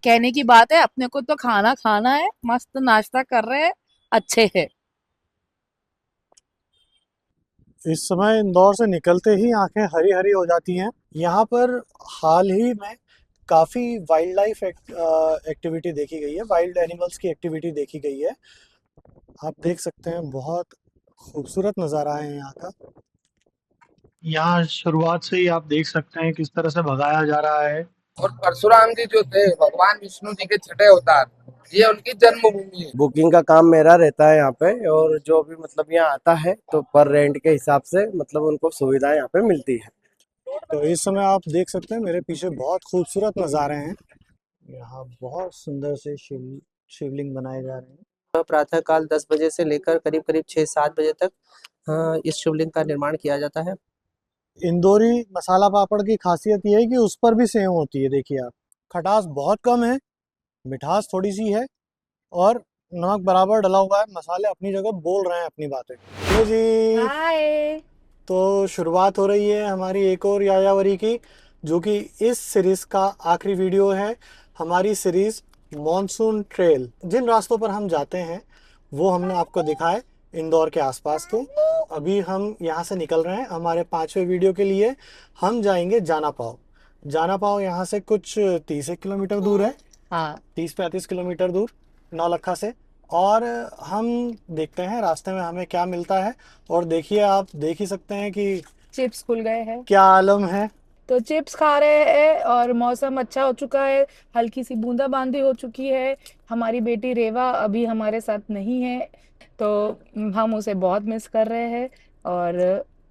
कहने की बात है, अपने को तो खाना खाना है, मस्त नाश्ता कर रहे हैं, अच्छे है। इस समय इंदौर से निकलते ही आंखें हरी हरी हो जाती हैं। यहाँ पर हाल ही में काफ़ी वाइल्ड लाइफ एक्टिविटी देखी गई है, वाइल्ड एनिमल्स की एक्टिविटी देखी गई है। आप देख सकते हैं, बहुत खूबसूरत नज़ारा है यहाँ का। यहाँ शुरुआत से ही आप देख सकते हैं किस तरह से भगाया जा रहा है। और परशुराम जी जो थे भगवान विष्णु जी के छठे अवतार, ये उनकी जन्मभूमि है। बुकिंग का काम मेरा रहता है यहाँ पे, और जो भी मतलब यहाँ आता है तो पर रेंट के हिसाब से मतलब उनको सुविधाएं यहाँ पे मिलती है। तो इस समय आप देख सकते हैं मेरे पीछे बहुत खूबसूरत नज़ारे हैं। यहाँ बहुत सुंदर से शिवलिंग बनाए जा रहे हैं। प्रातः काल 10 बजे से लेकर करीब करीब 6-7 बजे तक इस शिवलिंग का निर्माण किया जाता है। इंदौरी मसाला पापड़ की खासियत ये है कि उस पर भी सेव होती है। देखिए आप, खटास बहुत कम है, मिठास थोड़ी सी है, और नमक बराबर डला हुआ है। मसाले अपनी जगह बोल रहे हैं अपनी बातें। हेलो जी। हाय। तो शुरुआत हो रही है हमारी एक और यायावरी की, जो कि इस सीरीज़ का आखिरी वीडियो है। हमारी सीरीज़ मॉनसून ट्रेल, जिन रास्तों पर हम जाते हैं वो हमने आपको दिखाए इंदौर के आसपास के। अभी हम यहाँ से निकल रहे हैं हमारे 5वें वीडियो के लिए। हम जाएंगे जाना पाव। जाना पाव यहाँ से कुछ 30 किलोमीटर दूर है, हाँ। 30-35 किलोमीटर दूर नौलखा से। और हम देखते हैं रास्ते में हमें क्या मिलता है। और देखिए, आप देख ही सकते हैं कि चिप्स खुल गए हैं, क्या आलम है। तो चिप्स खा रहे हैं और मौसम अच्छा हो चुका है, हल्की सी बूंदाबांदी हो चुकी है। हमारी बेटी रेवा अभी हमारे साथ नहीं है, तो हम उसे बहुत मिस कर रहे हैं और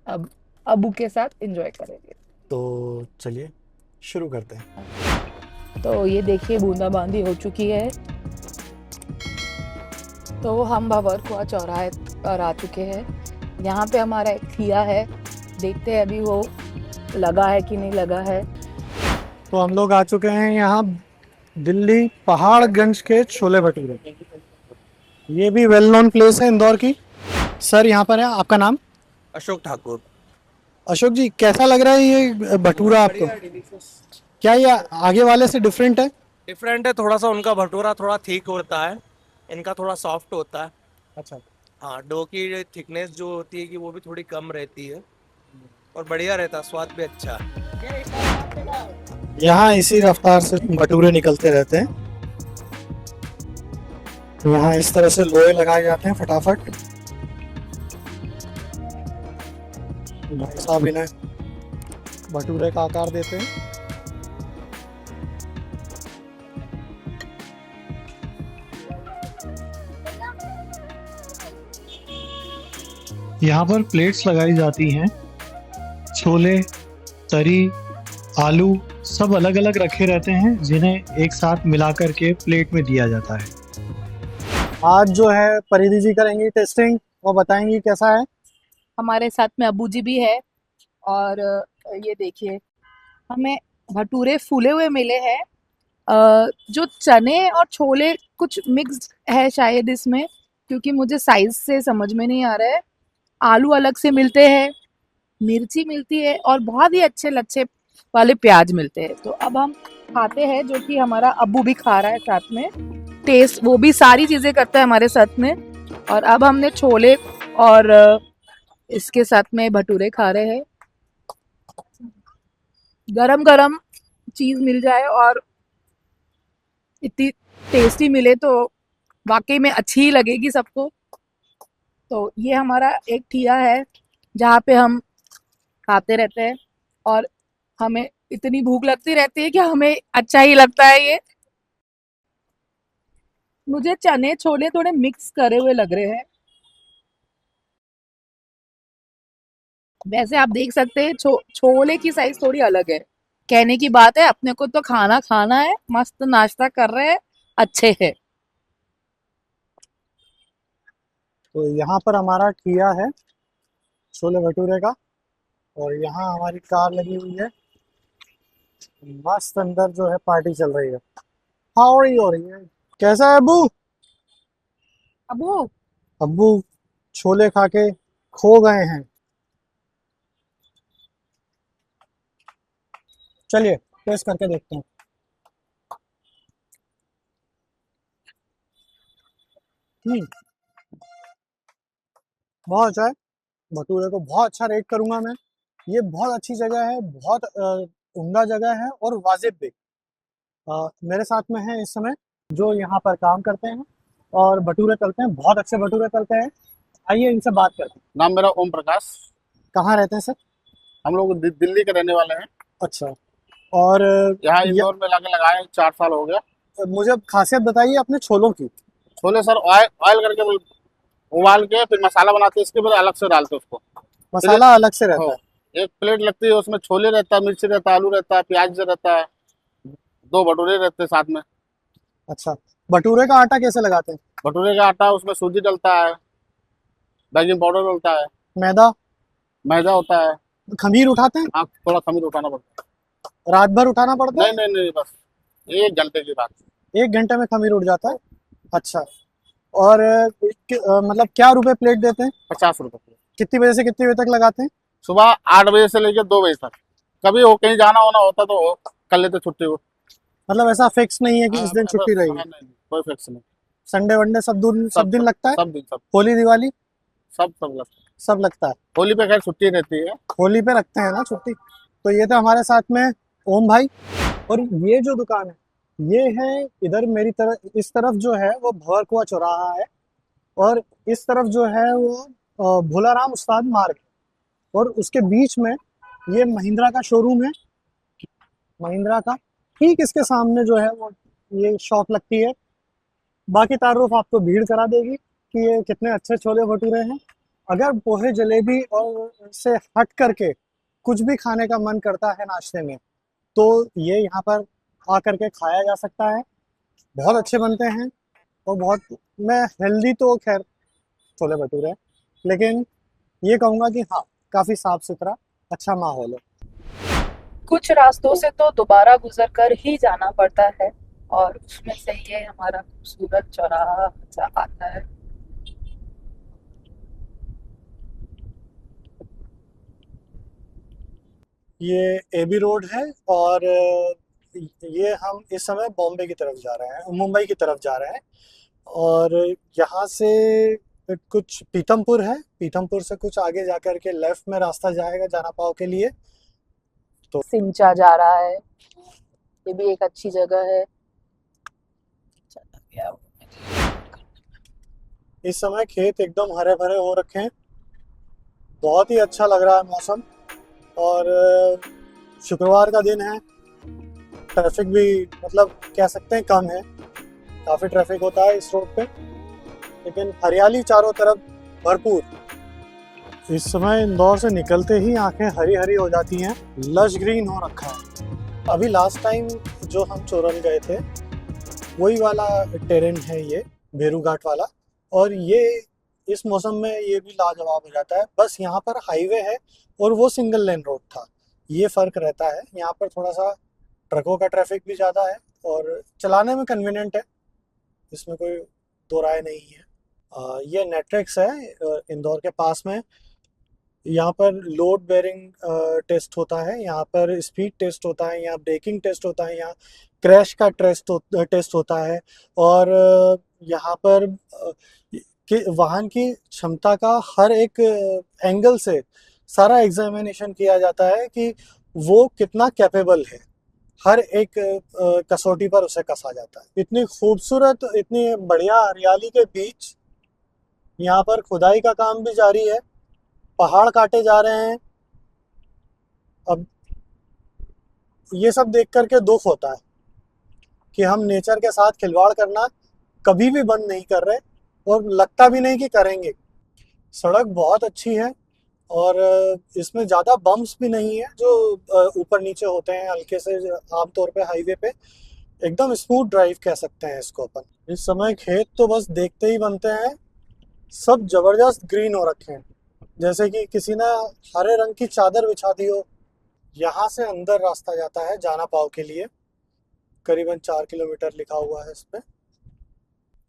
अब अबू के साथ एंजॉय करेंगे। तो चलिए शुरू करते हैं। तो ये देखिए बूंदाबांदी हो चुकी है, तो हम भंवरकुआ चौराहे पर आ चुके हैं। यहाँ पे हमारा एक ठिया है, देखते हैं अभी वो लगा है कि नहीं लगा है। तो हम लोग आ चुके हैं यहाँ दिल्ली पहाड़गंज के छोले भटूरे। ये भी वेल नोन प्लेस है इंदौर की। सर, यहाँ पर है, आपका नाम? अशोक ठाकुर। अशोक जी, कैसा लग रहा है ये भटूरा आपको? क्या ये आगे वाले से डिफरेंट है? डिफरेंट है थोड़ा सा, उनका भटूरा थोड़ा थिक होता है, इनका थोड़ा सॉफ्ट होता है। अच्छा। हाँ, डो की थिकनेस जो होती है कि वो भी थोड़ी कम रहती है और बढ़िया रहता है, स्वाद भी अच्छा है। यहाँ इसी रफ्तार से भटूरे निकलते रहते हैं। यहाँ इस तरह से लोहे लगाए जाते हैं फटाफट। भाई साहब इन्हें भटूरे का आकार देते हैं। यहाँ पर प्लेट्स लगाई जाती हैं। छोले, तरी, आलू सब अलग अलग रखे रहते हैं, जिन्हें एक साथ मिलाकर के प्लेट में दिया जाता है। आज जो है परिधि जी करेंगी टेस्टिंग, वो बताएंगी कैसा है। हमारे साथ में अबू जी भी है और ये देखिए हमें भटूरे फूले हुए मिले हैं। जो चने और छोले कुछ मिक्स्ड है शायद इसमें, क्योंकि मुझे साइज से समझ में नहीं आ रहा है। आलू अलग से मिलते हैं, मिर्ची मिलती है और बहुत ही अच्छे लच्छे वाले प्याज मिलते हैं। तो अब हम खाते हैं, जो कि हमारा अब्बू भी खा रहा है साथ में। टेस्ट वो भी सारी चीजें करता है हमारे साथ में। और अब हमने छोले और इसके साथ में भटूरे खा रहे हैं। गरम गरम चीज मिल जाए और इतनी टेस्टी मिले तो वाकई में अच्छी ही लगेगी सबको। तो ये हमारा एक ठिया है जहाँ पे हम खाते रहते हैं और हमें इतनी भूख लगती रहती है कि हमें अच्छा ही लगता है ये। मुझे चने छोले थोड़े मिक्स करे हुए लग रहे हैं। वैसे आप देख सकते हैं छोले की साइज थोड़ी अलग है। कहने की बात है, अपने को तो खाना खाना है, मस्त नाश्ता कर रहे हैं, अच्छे है। तो यहाँ पर हमारा ठिया है छोले भटूरे का, और यहाँ हमारी कार लगी हुई है। मस्त अंदर जो है पार्टी चल रही है। हाँ, हो रही है। कैसा है अब्बू? अबू अब्बू छोले खा के खो गए हैं। चलिए टेस्ट करके देखते हैं। हम्म, बहुत अच्छा है। भटूरे को बहुत अच्छा रेट करूंगा मैं। ये बहुत अच्छी जगह है, बहुत उम्दा जगह है और वाजिब भी। मेरे साथ में है इस समय जो यहाँ पर काम करते हैं और भटूरे तलते हैं, बहुत अच्छे भटूरे तलते हैं। आइए इनसे बात करते हैं। नाम मेरा ओम प्रकाश। कहाँ रहते हैं सर? हम लोग दिल्ली के रहने वाले हैं। अच्छा। और यहाँ इंदौर में लाके लगाए 4 साल हो गया। मुझे अब खासियत बताइए अपने छोलों की। छोले सर ऑयल ऑयल करके उबाल के फिर मसाला बनाते हैं, इसके बाद अलग से डालते हैं उसको। फिर मसाला अलग से रहता हो है? एक प्लेट लगती है, उसमें छोले रहता है, मिर्ची रहता है, आलू रहता है, प्याज रहता है, 2 भटूरे रहते हैं साथ में। अच्छा, भटूरे का आटा कैसे लगाते हैं? भटूरे का आटा उसमें सूजी डलता है, बेकिंग पाउडर डलता है, मैदा? मैदा होता है। खमीर उठाते हैं? हाँ, थोड़ा खमीर उठाना पड़ता रात भर उठाना पड़ता है। है? नहीं नहीं नहीं, बस 1 घंटे की बात। 1 घंटे में खमीर उठ जाता है? अच्छा। और मतलब क्या रुपए प्लेट देते हैं? 50 रुपये। कितनी बजे से कितनी बजे तक लगाते हैं? सुबह 8 बजे से लेकर 2 बजे तक। कभी हो कहीं जाना होना होता तो कर लेते छुट्टी को। मतलब ऐसा फिक्स नहीं है कि इस दिन छुट्टी हाँ, रहेगी? नहीं, कोई फिक्स नहीं। संडे वनडे सब दिन लगता है? सब दिन सब होली दिवाली सब लगता है। सब लगता है? होली पे खैर छुट्टी रहती है। होली पे रखते हैं ना छुट्टी। तो ये तो हमारे साथ में ओम भाई। और ये जो दुकान है ये है इधर मेरी तरफ, इस तरफ जो है वो भंवरकुआं चौराहा है और इस तरफ जो है वो भोलाराम उस्ताद मार्ग है। और उसके बीच में ये महिंद्रा का शोरूम है, महिंद्रा का। ठीक इसके सामने जो है वो ये शॉप लगती है। बाकी तारुफ आपको भीड़ करा देगी कि ये कितने अच्छे छोले भटूरे हैं। अगर पोहे जलेबी और से हट करके कुछ भी खाने का मन करता है नाश्ते में तो ये यहाँ पर आकर के खाया जा सकता है। बहुत अच्छे बनते हैं और बहुत, मैं हेल्दी तो खैर छोले भटूरे हैं, लेकिन ये कहूँगा कि हाँ काफ़ी साफ सुथरा अच्छा माहौल है। कुछ रास्तों से तो दोबारा गुजर कर ही जाना पड़ता है और उसमें से ये हमारा खूबसूरत चौराहा आता है। ये एबी रोड है और ये हम इस समय बॉम्बे की तरफ जा रहे हैं, मुंबई की तरफ जा रहे हैं। और यहाँ से कुछ पीतमपुर है, पीतमपुर से कुछ आगे जाकर के लेफ्ट में रास्ता जाएगा जाना पाव के लिए। तो सिंचा जा रहा है, ये भी एक अच्छी जगह है। इस समय खेत एकदम हरे भरे हो रखे हैं, बहुत ही अच्छा लग रहा है मौसम। और शुक्रवार का दिन है, ट्रैफिक भी मतलब कह सकते हैं कम है, काफ़ी ट्रैफिक होता है इस रोड पे, लेकिन हरियाली चारों तरफ भरपूर। इस समय इंदौर से निकलते ही आंखें हरी हरी हो जाती हैं, लश ग्रीन हो रखा है। अभी लास्ट टाइम जो हम चोरन गए थे वही वाला टेरेन है ये, भेरू घाट वाला। और ये इस मौसम में ये भी लाजवाब हो जाता है। बस यहाँ पर हाईवे है और वो सिंगल लेन रोड था, ये फ़र्क रहता है। यहाँ पर थोड़ा सा ट्रकों का ट्रैफिक भी ज़्यादा है और चलाने में कन्वीनियंट है, इसमें कोई दो राय नहीं है। ये नेट्रिक्स है इंदौर के पास में। यहाँ पर लोड बेरिंग टेस्ट होता है, यहाँ पर स्पीड टेस्ट होता है, यहाँ ब्रेकिंग टेस्ट होता है, यहाँ क्रैश का टेस्ट होता है। और यहाँ पर वाहन की क्षमता का हर एक एंगल से सारा एग्जामिनेशन किया जाता है कि वो कितना कैपेबल है। हर एक कसौटी पर उसे कसा जाता है। इतनी खूबसूरत, इतनी बढ़िया हरियाली के बीच यहाँ पर खुदाई का काम भी जारी है, पहाड़ काटे जा रहे हैं। अब ये सब देख करके दुख होता है कि हम नेचर के साथ खिलवाड़ करना कभी भी बंद नहीं कर रहे और लगता भी नहीं कि करेंगे। सड़क बहुत अच्छी है और इसमें ज़्यादा बम्प्स भी नहीं है जो ऊपर नीचे होते हैं हल्के से आमतौर पे हाईवे पे। एकदम स्मूथ ड्राइव कह सकते हैं इसको अपन। इस समय खेत तो बस देखते ही बनते हैं, सब जबरदस्त ग्रीन हो रखे हैं, जैसे कि किसी ने हरे रंग की चादर बिछा दी हो। यहाँ से अंदर रास्ता जाता है जाना पाव के लिए, करीबन 4 किलोमीटर लिखा हुआ है इस पे।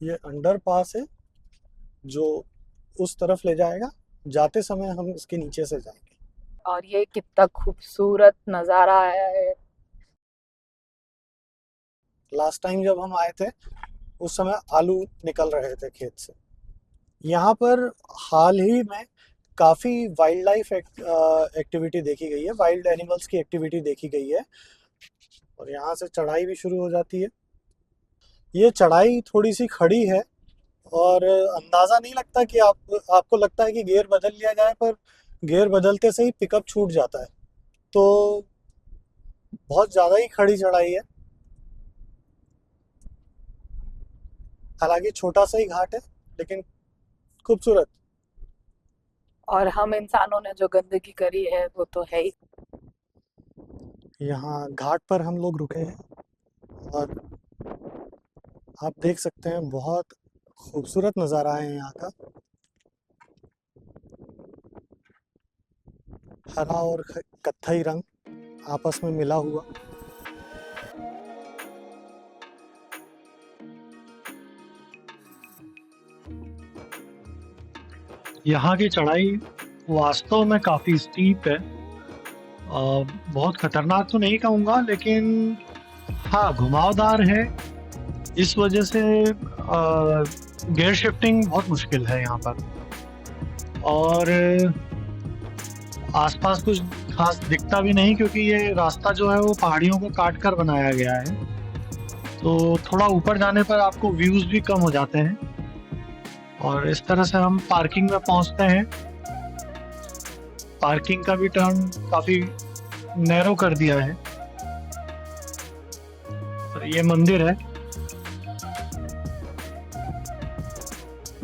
ये अंडरपास है जो उस तरफ ले जाएगा, जाते समय हम इसके नीचे से जाएंगे। और ये कितना खूबसूरत नज़ारा आया है। लास्ट टाइम जब हम आए थे उस समय आलू निकल रहे थे खेत से। यहाँ पर हाल ही में काफ़ी वाइल्ड लाइफ एक्टिविटी देखी गई है, वाइल्ड एनिमल्स की एक्टिविटी देखी गई है। और यहाँ से चढ़ाई भी शुरू हो जाती है। ये चढ़ाई थोड़ी सी खड़ी है और अंदाज़ा नहीं लगता कि आपको लगता है कि गियर बदल लिया जाए, पर गियर बदलते से ही पिकअप छूट जाता है। तो बहुत ज़्यादा ही खड़ी चढ़ाई है। हालांकि छोटा सा ही घाट है लेकिन खूबसूरत। और हम इंसानों ने जो गंदगी करी है वो तो है ही। यहाँ घाट पर हम लोग रुके हैं और आप देख सकते हैं बहुत खूबसूरत नज़ारा है यहाँ का। हरा और कत्थई रंग आपस में मिला हुआ। यहाँ की चढ़ाई वास्तव में काफ़ी स्टीप है। बहुत खतरनाक तो नहीं कहूँगा, लेकिन हाँ घुमावदार है। इस वजह से गियर शिफ्टिंग बहुत मुश्किल है यहाँ पर। और आसपास कुछ खास दिखता भी नहीं, क्योंकि ये रास्ता जो है वो पहाड़ियों को काट कर बनाया गया है। तो थोड़ा ऊपर जाने पर आपको व्यूज़ भी कम हो जाते हैं। और इस तरह से हम पार्किंग में पहुंचते हैं। पार्किंग का भी टर्न काफ़ी नैरो कर दिया है। और ये मंदिर है।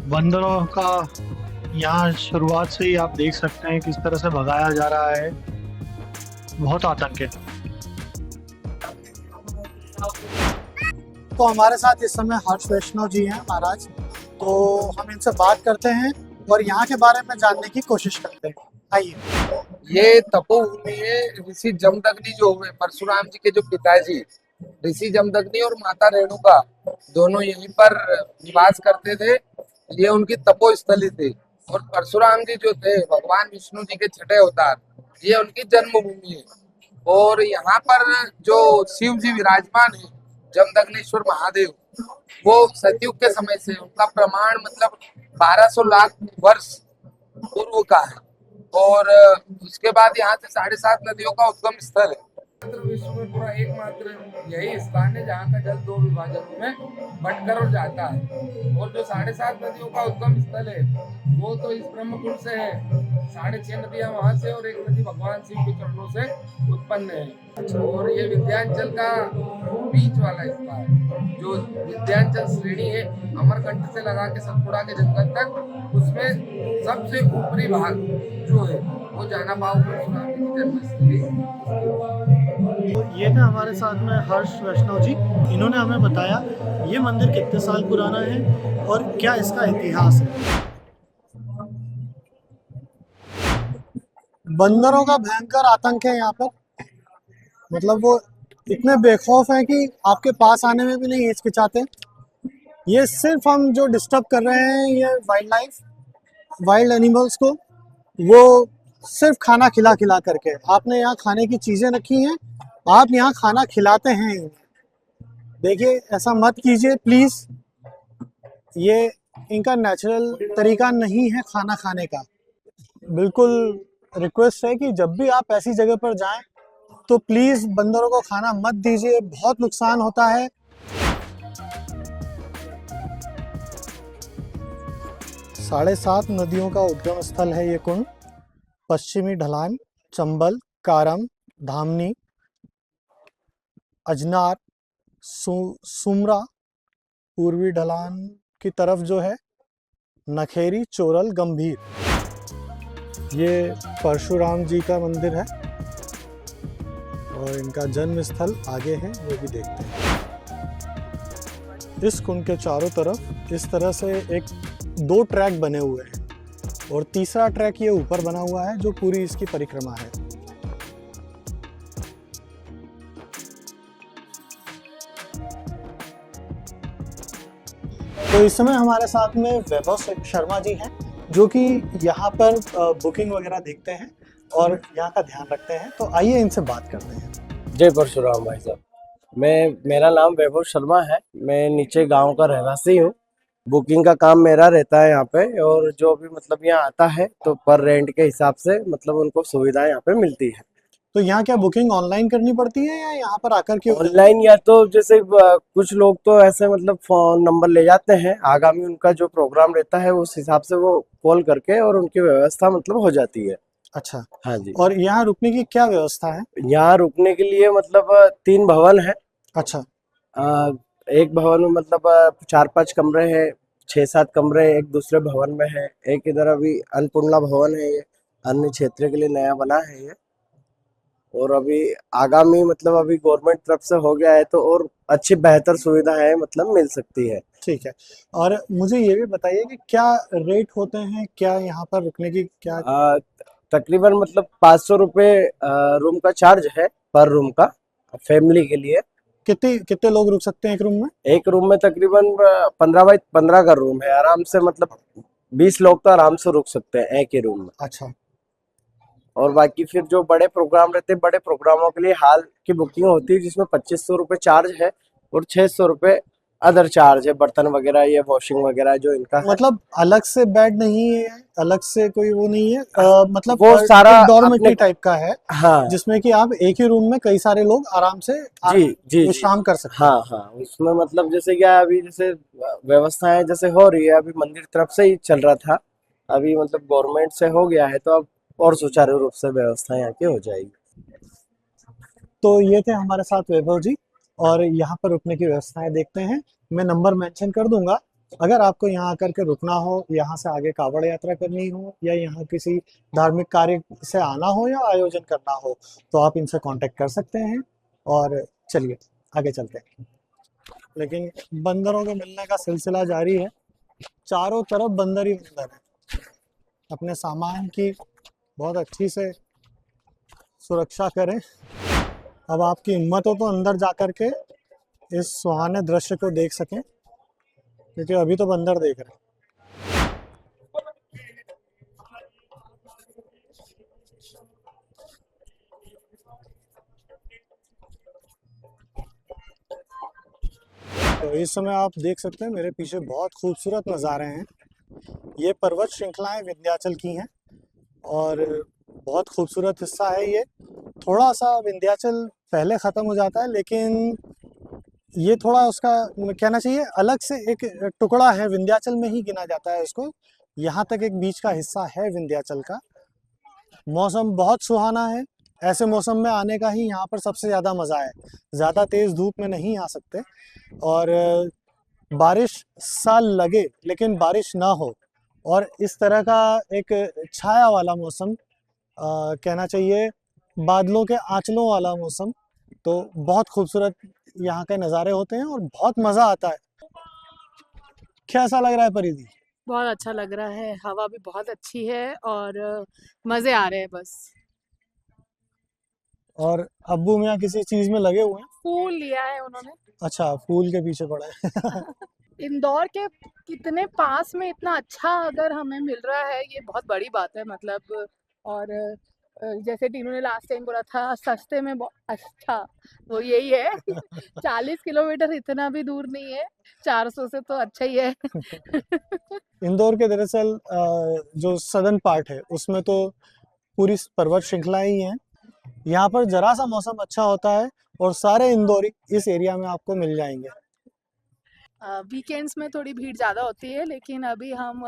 बंदरों का यहाँ शुरुआत से ही आप देख सकते हैं किस तरह से भगाया जा रहा है। बहुत आतंक है। तो हमारे साथ इस समय हर्ष वैष्णव जी हैं महाराज, तो हम इनसे बात करते हैं और यहाँ के बारे में जानने की कोशिश करते हैं। आइए। ये तपोभूमि है। ऋषि जमदग्नि जो हुए परशुराम जी के जो पिताजी ऋषि जमदग्नि और माता रेणुका दोनों यहीं पर निवास करते थे। ये उनकी तपोस्थली थी। और परशुराम जी जो थे भगवान विष्णु जी के छठे अवतार, ये उनकी जन्मभूमि है। और यहाँ पर जो शिव जी विराजमान है जमदग्नेश्वर महादेव, वो सतयुग के समय से उनका प्रमाण मतलब 1200 लाख वर्ष पूर्व का है। और उसके बाद यहाँ से 7.5 नदियों का उद्गम स्थल है। विश्व में पूरा एकमात्र यही स्थान है जहाँ का जल 2 विभाजनों में बंटकर और जाता है। और जो 7.5 नदियों का उद्गम स्थल है वो तो इस ब्रह्मकुंड से है। 6.5 नदियाँ वहाँ से और 1 नदी भगवान शिव के चरणों से उत्पन्न है। और ये विंध्याचल का बीच वाला हिस्सा है। जो विंध्याचल श्रेणी है अमरकंटक से लगा के सतपुड़ा के जंगल तक, उसमें सबसे ऊपरी भाग जो है वो जाना पाओ परशुराम जी की जन्मस्थली। तो ये थे हमारे साथ में हर्ष वैष्णव जी। इन्होंने हमें बताया ये मंदिर कितने साल पुराना है और क्या इसका इतिहास है। बंदरों का भयंकर आतंक है यहाँ पर। मतलब वो इतने बेखौफ हैं कि आपके पास आने में भी नहीं हिचकिचाते। ये सिर्फ हम जो डिस्टर्ब कर रहे हैं ये वाइल्ड एनिमल्स को, वो सिर्फ खाना खिला खिला करके। आपने यहाँ खाने की चीज़ें रखी हैं, आप यहाँ खाना खिलाते हैं। देखिए ऐसा मत कीजिए प्लीज़। ये इनका नेचुरल तरीका नहीं है खाना खाने का। बिल्कुल रिक्वेस्ट है कि जब भी आप ऐसी जगह पर जाएं तो प्लीज़ बंदरों को खाना मत दीजिए, बहुत नुकसान होता है। साढ़े 7 नदियों का उद्गम स्थल है ये कुंड। पश्चिमी ढलान चंबल, कारम, धामनी, अजनार, सुमरा। पूर्वी ढलान की तरफ जो है नखेरी, चोरल, गंभीर। ये परशुराम जी का मंदिर है और इनका जन्म स्थल आगे है, वो भी देखते हैं। इस कुंड के चारों तरफ इस तरह से 2 ट्रैक बने हुए हैं और तीसरा ट्रैक ये ऊपर बना हुआ है जो पूरी इसकी परिक्रमा है। तो इस समय हमारे साथ में वैभव शर्मा जी हैं जो कि यहाँ पर बुकिंग वगैरह देखते हैं और यहाँ का ध्यान रखते हैं। तो आइए इनसे बात करते हैं। जय परशुराम भाई साहब। मेरा नाम वैभव शर्मा है। मैं नीचे गांव का रहवासी हूँ बुकिंग का काम मेरा रहता है यहाँ पे, और जो भी मतलब यहाँ आता है तो पर रेंट के हिसाब से मतलब उनको सुविधाएं यहाँ पे मिलती है। तो यहाँ क्या बुकिंग ऑनलाइन करनी पड़ती है या यहाँ पर आकर के हो जाती है? ऑनलाइन, या तो जैसे कुछ लोग तो ऐसे मतलब फोन नंबर ले जाते हैं, आगामी उनका जो प्रोग्राम रहता है उस हिसाब से वो कॉल करके और उनकी व्यवस्था मतलब हो जाती है। अच्छा। हाँ जी। और यहाँ रुकने की क्या व्यवस्था है? यहाँ रुकने के लिए मतलब 3 भवन है। अच्छा। अ, एक भवन में मतलब 4-5 कमरे हैं, 6-7 कमरे एक दूसरे भवन में है, एक इधर अभी अन्नपूर्णा भवन है, ये अन्य क्षेत्र के लिए नया बना है ये। और अभी आगामी मतलब अभी गवर्नमेंट तरफ से हो गया है तो और अच्छी बेहतर सुविधाएं मतलब मिल सकती है। ठीक है। और मुझे ये भी बताइए कि क्या रेट होते हैं, क्या यहाँ पर रुकने की क्या? तकरीबन मतलब 500 रुपये रूम का चार्ज है, पर रूम का, फैमिली के लिए। कितने कितने लोग रुक सकते हैं एक रूम में? एक रूम में तकरीबन 15 बाई 15 का रूम है, आराम से मतलब 20 लोग तो आराम से रुक सकते हैं एक ही रूम में। अच्छा। और बाकी फिर जो बड़े प्रोग्राम रहते हैं, बड़े प्रोग्रामों के लिए हाल की बुकिंग होती है जिसमें 2500 रुपये चार्ज है और 600 रुपये अदर चार्ज है, बर्तन वगैरह ये वॉशिंग वगैरह जो इनका है। मतलब अलग से बेड नहीं है, अलग से कोई वो नहीं है, मतलब वो सारा डॉर्मेट्री अपने टाइप का है हाँ जिसमें कि आप एक ही रूम में कई सारे लोग आराम से जी जी विश्राम कर सकते हैं। हाँ हाँ, उसमें मतलब जैसे क्या अभी जैसे व्यवस्थाएं जैसे हो रही है, अभी मंदिर तरफ से ही चल रहा था, अभी मतलब गवर्नमेंट से हो गया है तो अब और सुचारू रूप से व्यवस्था यहाँ की हो जाएगी। तो ये थे हमारे साथ वैभव जी, और यहाँ पर रुकने की व्यवस्थाएं देखते हैं। मैं नंबर मेंशन कर दूंगा, अगर आपको यहाँ आकर के रुकना हो, यहाँ से आगे कावड़ यात्रा करनी हो या यहाँ किसी धार्मिक कार्य से आना हो या आयोजन करना हो तो आप इनसे कांटेक्ट कर सकते हैं। और चलिए आगे चलते हैं। लेकिन बंदरों को मिलने का सिलसिला जारी है, चारों तरफ बंदर ही बंदर है। अपने सामान की बहुत अच्छी से सुरक्षा करें। अब आपकी हिम्मत हो तो अंदर जाकर के इस सुहाने दृश्य को देख सकें, क्योंकि अभी तो बंदर देख रहे हैं। तो इस समय आप देख सकते हैं मेरे पीछे बहुत खूबसूरत नज़ारे हैं। ये पर्वत श्रृंखलाएं विंध्याचल की हैं और बहुत खूबसूरत हिस्सा है ये। थोड़ा सा विंध्याचल पहले ख़त्म हो जाता है, लेकिन ये थोड़ा उसका कहना चाहिए अलग से एक टुकड़ा है, विंध्याचल में ही गिना जाता है इसको। यहाँ तक एक बीच का हिस्सा है विंध्याचल का। मौसम बहुत सुहाना है, ऐसे मौसम में आने का ही यहाँ पर सबसे ज़्यादा मज़ा है। ज़्यादा तेज़ धूप में नहीं आ सकते और बारिश सा लगे लेकिन बारिश ना हो, और इस तरह का एक छाया वाला मौसम, कहना चाहिए बादलों के आंचलों वाला मौसम, तो बहुत खूबसूरत यहाँ के नज़ारे होते हैं और बहुत मज़ा आता है। कैसा लग रहा है परिधि? बहुत अच्छा लग रहा है, हवा भी बहुत अच्छी है और मज़े आ रहे हैं बस। और अब्बू मियाँ किसी चीज़ में लगे हुए हैं? फूल लिया है उन्होंने। अच्छा, फूल के पीछे पड़ा है। इंदौर के कितने पास में इतना अच्छा अगर हमें मिल रहा है, ये बहुत बड़ी बात है मतलब। और जैसे टीनू ने लास्ट टाइम बोला था सस्ते में अच्छा, वो यही है। 40 किलोमीटर इतना भी दूर नहीं है, 400 से तो अच्छा ही है। इंदौर के दरअसल जो सदर्न पार्ट है उसमें तो पूरी पर्वत श्रृंखला ही है। यहाँ पर जरा सा मौसम अच्छा होता है और सारे इंदौरी इस एरिया में आपको मिल जाएंगे। वीकेंड्स में थोड़ी भीड़ ज़्यादा होती है, लेकिन अभी हम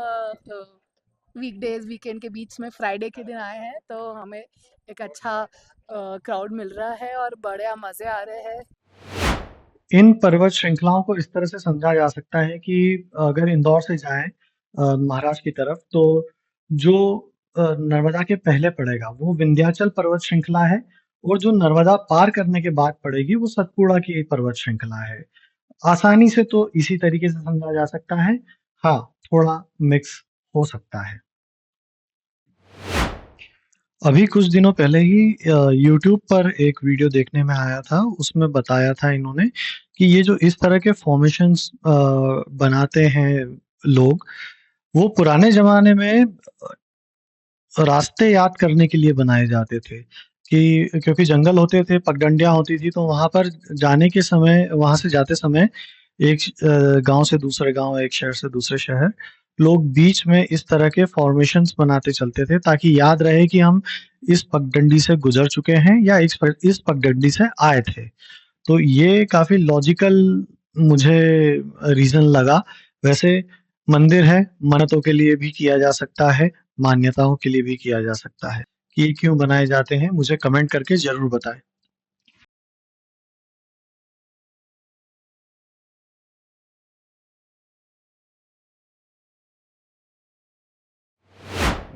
वीकडेज वीकेंड के बीच में फ्राइडे के दिन आए हैं, तो हमें एक अच्छा क्राउड मिल रहा है और बड़े मज़े आ रहे हैं। इन पर्वत श्रृंखलाओं को इस तरह से समझा जा सकता है कि अगर इंदौर से जाएं महाराष्ट्र की तरफ, तो जो नर्मदा के पहले पड़ेगा वो विंध्याचल पर्वत श्रृंखला है, और जो नर्मदा पार करने के बाद पड़ेगी वो सतपुड़ा की पर्वत श्रृंखला है। आसानी से तो इसी तरीके से समझा जा सकता है। हाँ, थोड़ा मिक्स हो सकता है। अभी कुछ दिनों पहले ही यूट्यूब पर एक वीडियो देखने में आया था, उसमें बताया था इन्होंने कि ये जो इस तरह के फॉर्मेशंस बनाते हैं लोग, वो पुराने ज़माने में रास्ते याद करने के लिए बनाए जाते थे, कि क्योंकि जंगल होते थे, पगडंडियाँ होती थी, तो वहाँ पर जाने के समय, वहाँ से जाते समय एक गांव से दूसरे गांव, एक शहर से दूसरे शहर, लोग बीच में इस तरह के फॉर्मेशंस बनाते चलते थे ताकि याद रहे कि हम इस पगडंडी से गुजर चुके हैं या इस पगडंडी से आए थे। तो ये काफी लॉजिकल मुझे रीजन लगा। वैसे मंदिर है, मन्नतों के लिए भी किया जा सकता है, मान्यताओं के लिए भी किया जा सकता है। ये क्यों बनाए जाते हैं मुझे कमेंट करके जरूर बताएं।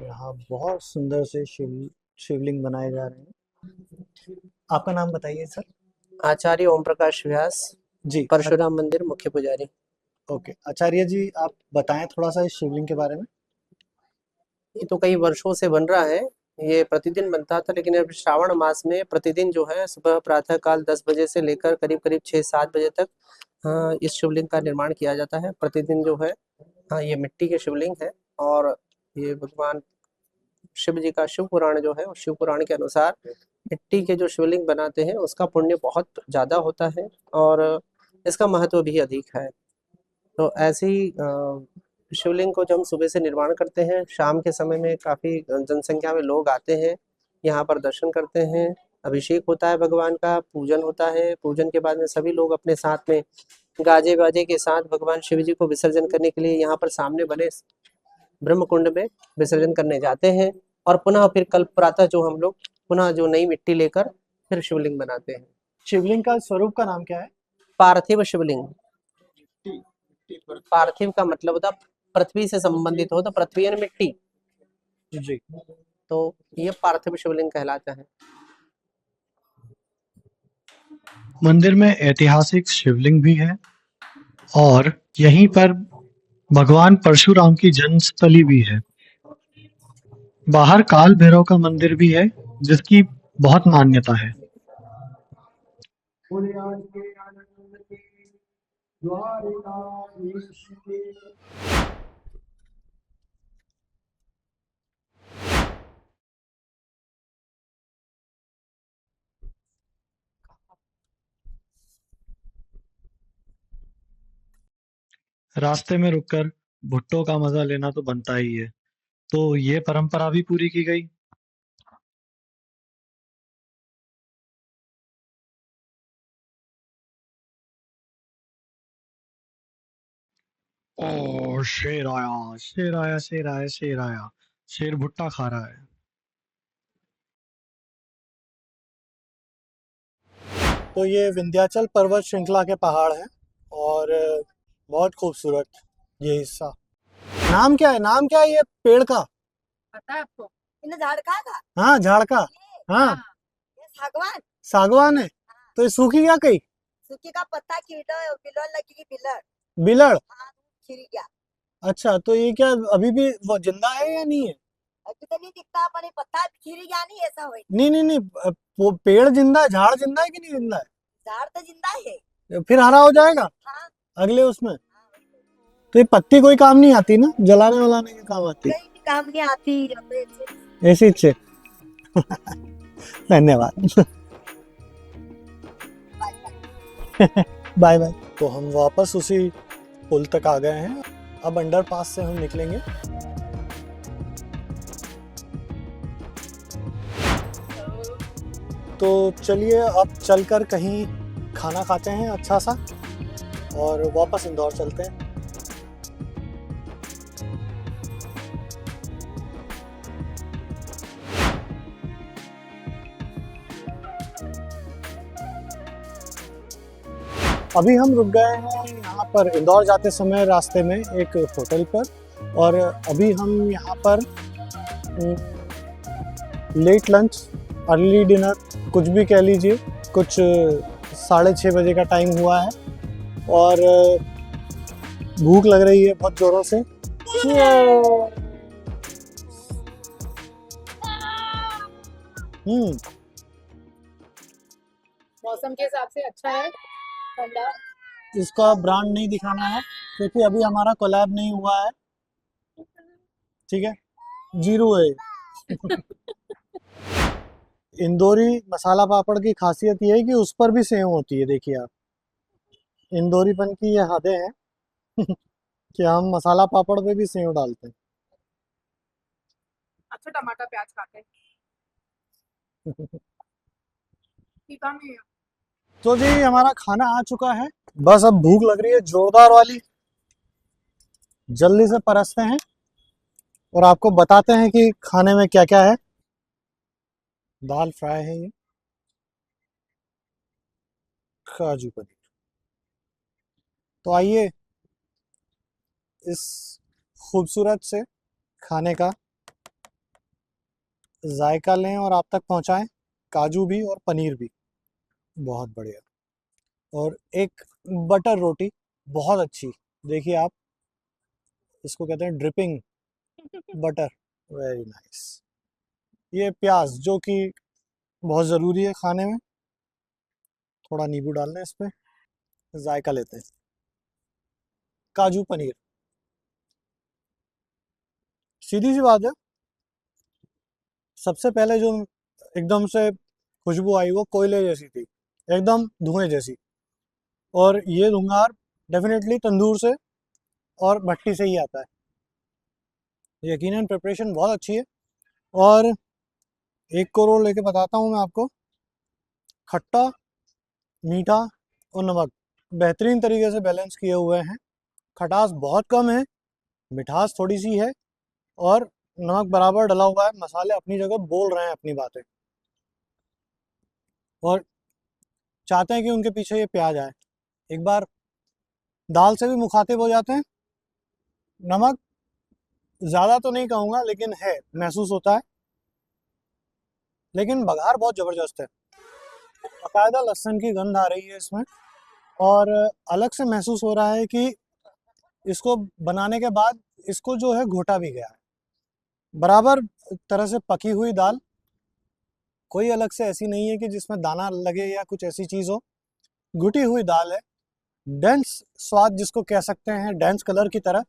यहाँ बहुत सुंदर से शिवलिंग बनाए जा रहे हैं। आपका नाम बताइए सर। आचार्य ओम प्रकाश व्यास, जी। परशुराम मंदिर मुख्य पुजारी। ओके आचार्य जी, आप बताएं थोड़ा सा इस शिवलिंग के बारे में। ये तो कई वर्षों से बन रहा है, ये प्रतिदिन बनता था, लेकिन अब श्रावण मास में प्रतिदिन जो है सुबह प्रातः काल 10 बजे से लेकर करीब करीब 6-7 बजे तक इस शिवलिंग का निर्माण किया जाता है। प्रतिदिन जो है ये मिट्टी के शिवलिंग है, और ये भगवान शिव जी का शिव पुराण जो है, उस शिव पुराण के अनुसार मिट्टी के जो शिवलिंग बनाते हैं उसका पुण्य बहुत ज़्यादा होता है और इसका महत्व भी अधिक है। तो ऐसे ही शिवलिंग को जब हम सुबह से निर्माण करते हैं, शाम के समय में काफ़ी जनसंख्या में लोग आते हैं, यहाँ पर दर्शन करते हैं, अभिषेक होता है भगवान का, पूजन होता है। पूजन के बाद में सभी लोग अपने साथ में गाजे बाजे के साथ भगवान शिव जी को विसर्जन करने के लिए यहाँ पर सामने बने ब्रह्म कुंड में विसर्जन करने जाते हैं, और पुनः फिर कल प्रातः जो हम लोग पुनः जो नई मिट्टी लेकर फिर शिवलिंग बनाते हैं। शिवलिंग का स्वरूप का नाम क्या है? पार्थिव शिवलिंग। पार्थिव का मतलब होता पृथ्वी से संबंधित हो, तो पृथ्वी यानी मिट्टी, जी। तो ये पार्थिव शिवलिंग कहलाता है। मंदिर में ऐतिहासिक शिवलिंग भी है और यहीं पर भगवान परशुराम की जन्मस्थली भी है। बाहर काल भैरव का मंदिर भी है जिसकी बहुत मान्यता है। रास्ते में रुककर भुट्टो का मजा लेना तो बनता ही है, तो ये परंपरा भी पूरी की गई। ओ शेर आया, शेर आया, शेर आया, शेर आया, शेर भुट्टा खा रहा है। तो ये विंध्याचल पर्वत श्रृंखला के पहाड़ हैं और बहुत खूबसूरत ये हिस्सा। नाम क्या है, नाम क्या है ये पेड़ का? पता है आपको? झाड़का का। हाँ झाड़ का। हाँ ये सागवान। सागवान है। तो ये सूखी क्या कही? सूखी का पत्ता बिलड़ लगी, बिलड़ बिलड़। हाँ, खिल गया। अच्छा, तो ये क्या अभी भी वो जिंदा है या नहीं है? अभी तो नहीं दिखता, पर ये पत्ता खिल गया, नहीं ऐसा हुआ। नहीं नहीं नहीं, वो पेड़ जिंदा है, झाड़ जिंदा है कि नहीं जिंदा है? झाड़ तो जिंदा है। फिर हरा हो जाएगा हाँ। अगले उसमें। तो ये पत्ती कोई काम नहीं आती ना, जलाने वलाने के काम आती? कहीं भी काम नहीं आती। ऐसी अच्छे। धन्यवाद। Bye bye. तो हम वापस उसी पुल तक आ गए हैं। अब अंडरपास से हम निकलेंगे। तो चलिए अब चलकर कहीं खाना खाते हैं अच्छा सा और वापस इंदौर चलते हैं। अभी हम रुक गए हैं यहाँ पर इंदौर जाते समय रास्ते में एक होटल पर, और अभी हम यहाँ पर लेट लंच, अर्ली डिनर, कुछ भी कह लीजिए, कुछ 6:30 बजे का टाइम हुआ है और भूख लग रही है बहुत जोरों से। मौसम के हिसाब से अच्छा है, ठंडा। इसका ब्रांड नहीं दिखाना है क्योंकि अभी हमारा कोलैब नहीं हुआ है, ठीक है, जीरो है। इंदौरी मसाला पापड़ की खासियत ये है कि उस पर भी सेव होती है, देखिए आप। इंदौरीपन की ये हदें हैं कि हम मसाला पापड़ पे भी सेव डालते हैं। अच्छा टमाटर प्याज खाते हैं, तीखा नहीं है। तो जी हमारा खाना आ चुका है, बस अब भूख लग रही है जोरदार वाली। जल्दी से परसते हैं और आपको बताते हैं कि खाने में क्या क्या है। दाल फ्राई है ये, काजू पनीर। तो आइए इस खूबसूरत से खाने का जायका लें और आप तक पहुंचाएं, काजू भी और पनीर भी। बहुत बढ़िया। और एक बटर रोटी बहुत अच्छी, देखिए आप, इसको कहते हैं ड्रिपिंग बटर, वेरी नाइस। ये प्याज जो कि बहुत ज़रूरी है खाने में, थोड़ा नींबू डाल लें इस पे, जायका लेते हैं। काजू पनीर, सीधी सी बात है, सबसे पहले जो एकदम से खुशबू आई वो कोयले जैसी थी, एकदम धुएं जैसी। और ये धुआं डेफिनेटली तंदूर से और भट्टी से ही आता है। यकीनन प्रिपरेशन बहुत अच्छी है। और एक करोड़ लेके बताता हूँ मैं आपको, खट्टा, मीठा और नमक बेहतरीन तरीके से बैलेंस किए हुए हैं। खटास बहुत कम है, मिठास थोड़ी सी है, और नमक बराबर डला हुआ है। मसाले अपनी जगह बोल रहे हैं अपनी बातें, और चाहते हैं कि उनके पीछे ये प्याज आए। एक बार दाल से भी मुखातिब हो जाते हैं। नमक ज़्यादा तो नहीं कहूँगा, लेकिन है, महसूस होता है। लेकिन बघार बहुत ज़बरदस्त है, बाकायदा लहसुन की गंध आ रही है इसमें, और अलग से महसूस हो रहा है कि इसको बनाने के बाद इसको जो है घोटा भी गया है। बराबर तरह से पकी हुई दाल, कोई अलग से ऐसी नहीं है कि जिसमें दाना लगे या कुछ ऐसी चीज़ हो। घुटी हुई दाल है, डेंस स्वाद जिसको कह सकते हैं, डेंस कलर की तरह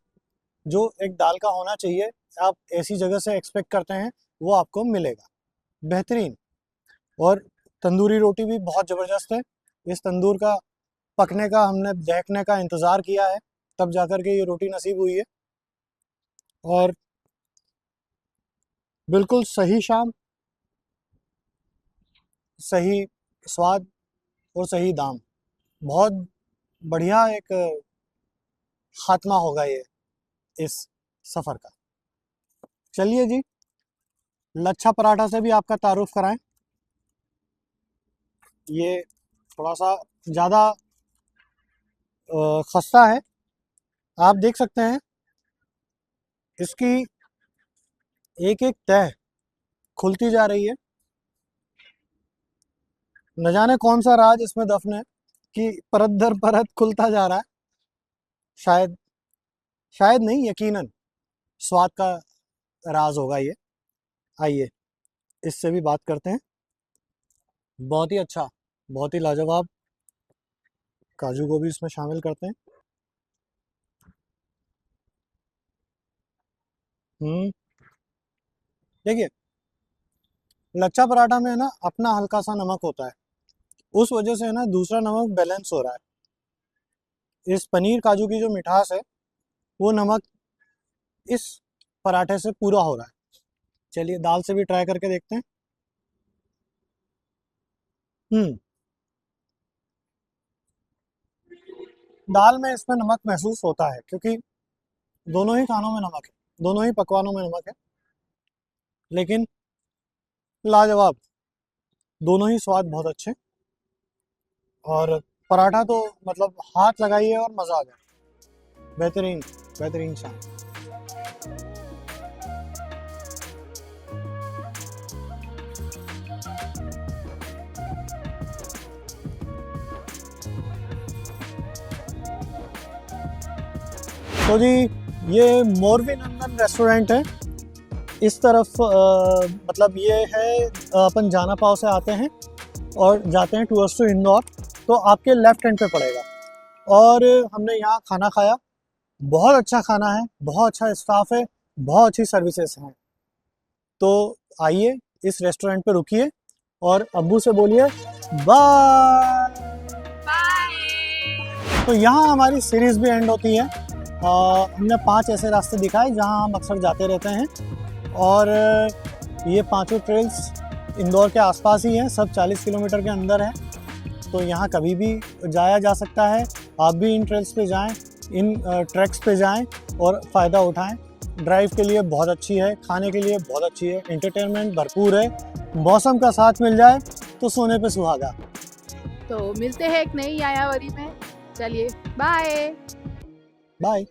जो एक दाल का होना चाहिए, आप ऐसी जगह से एक्सपेक्ट करते हैं वो आपको मिलेगा, बेहतरीन। और तंदूरी रोटी भी बहुत ज़बरदस्त है। इस तंदूर का पकने का हमने देखने का इंतज़ार किया है, तब जाकर के ये रोटी नसीब हुई है। और बिल्कुल सही शाम, सही स्वाद और सही दाम, बहुत बढ़िया एक खात्मा होगा ये इस सफ़र का। चलिए जी, लच्छा पराठा से भी आपका तारुफ कराएं। ये थोड़ा सा ज़्यादा खस्ता है, आप देख सकते हैं इसकी एक एक तह खुलती जा रही है। न जाने कौन सा राज इसमें दफन है कि परत दर परत खुलता जा रहा है। शायद, शायद नहीं, यकीनन स्वाद का राज होगा ये। आइए इससे भी बात करते हैं। बहुत ही अच्छा, बहुत ही लाजवाब। काजू को भी इसमें शामिल करते हैं। देखिए, लच्छा पराठा में है ना अपना हल्का सा नमक होता है, उस वजह से है ना दूसरा नमक बैलेंस हो रहा है। इस पनीर काजू की जो मिठास है वो नमक इस पराठे से पूरा हो रहा है। चलिए दाल से भी ट्राई करके देखते हैं। दाल में इसमें नमक महसूस होता है, क्योंकि दोनों ही खानों में नमक है, दोनों ही पकवानों में नमक है। लेकिन लाजवाब, दोनों ही स्वाद बहुत अच्छे। और पराठा तो मतलब हाथ लगाइए और मज़ा आ गया, बेहतरीन, बेहतरीन शाम। तो जी ये मोरवी नंदन रेस्टोरेंट है, इस तरफ मतलब ये है, अपन जाना पाव से आते हैं और जाते हैं टूवर्ड्स टू इंदौर, तो आपके लेफ्ट हैंड पे पड़ेगा। और हमने यहाँ खाना खाया, बहुत अच्छा खाना है, बहुत अच्छा स्टाफ है, बहुत अच्छी सर्विसेज हैं। तो आइए इस रेस्टोरेंट पे रुकिए और अब्बू से बोलिए बाय। तो यहाँ हमारी सीरीज भी एंड होती है। हमने 5 ऐसे रास्ते दिखाए जहाँ हम अक्सर जाते रहते हैं, और ये 5 ट्रेल्स इंदौर के आसपास ही हैं, सब 40 किलोमीटर के अंदर है। तो यहाँ कभी भी जाया जा सकता है। आप भी इन ट्रेल्स पे जाएं, इन ट्रैक्स पे जाएं और फ़ायदा उठाएं। ड्राइव के लिए बहुत अच्छी है, खाने के लिए बहुत अच्छी है, एंटरटेनमेंट भरपूर है। मौसम का साथ मिल जाए तो सोने पे सुहागा। तो मिलते हैं एक नई यायावरी में। चलिए बाय। बाय।